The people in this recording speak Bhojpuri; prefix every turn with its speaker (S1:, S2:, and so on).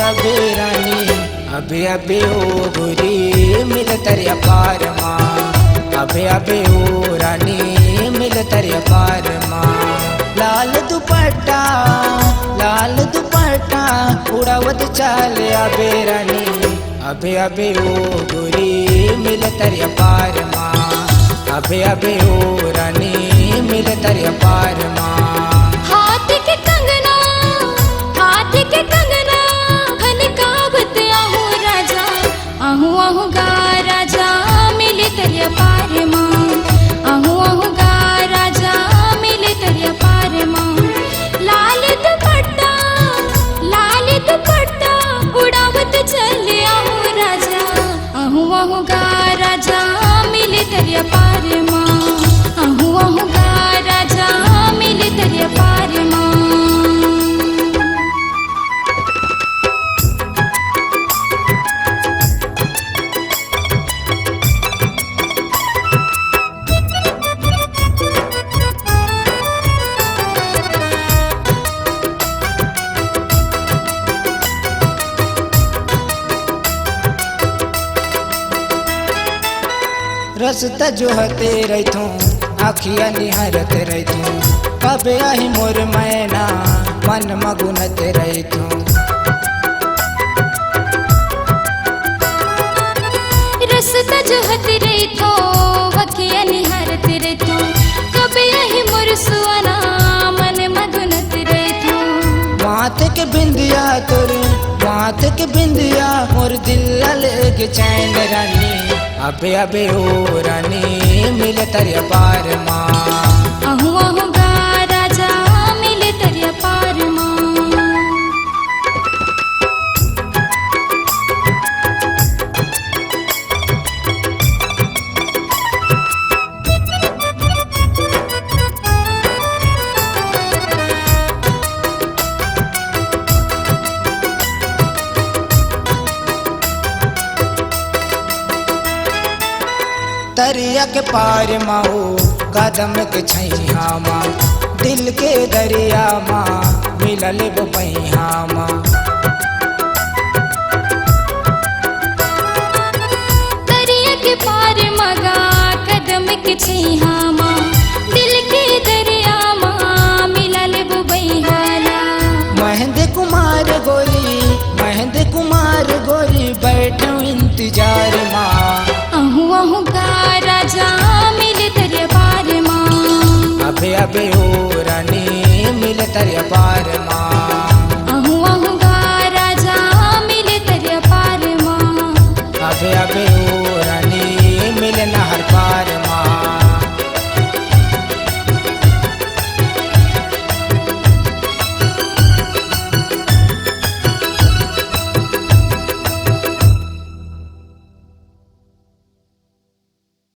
S1: अबे रानी अबे अबे ओ गोरी मिल तरिया पार माँ अबे अबे ओ रानी मिल तरिया पार माँ लाल दुपट्टा उड़ावत चाले अबे रानी अबे अबे ओ गोरी मिल तरिया पार माँ अबे अबे ओ रानी मिल तरिया पार माँ
S2: हाथ के कंगना खनकावत आहू राजा आहू गा राजा मिले तरिया पार माँ आहू गा राजा मिले तरिया पार माँ लाल दुपट्टा उड़ावत चले आहू राजा आहू गा राजा मिले तरिया पार माँ आहू गा राजा मिले तरिया पार माँ
S1: रस्ता जो हते रहतू आखिया निहारत रहतू कबे आही मोर मैना मन मगुनत रहतू
S2: रस्ता जो हते रहतो वकिया निहारत रहतो कबे आही मोर सुअना मन मगुनत रहतो
S1: माथ के बिंदिया मोर दिल लगे चैन रानी अबे अबे ओ रानी मिल तरिया पार माँ
S2: आहू गा राजा मिले तरिया पार माँ
S1: दरिया के पार माओ कदम के छैया माँ दिल के दरिया माँ मिलल वो पैया माँ
S2: दरिया के पार मगा कदम के छैया माँ दिल के दरिया माँ मिलल वो बैहाला
S1: महंद कुमार गोरी बैठो इंतजार माँ
S2: आहू गा राजा मिले तरिया पार माँ
S1: अबे अबे ओ रानी मिल तरिया पार माँ
S2: आहू गा राजा मिले तरिया पार माँ
S1: अबे अबे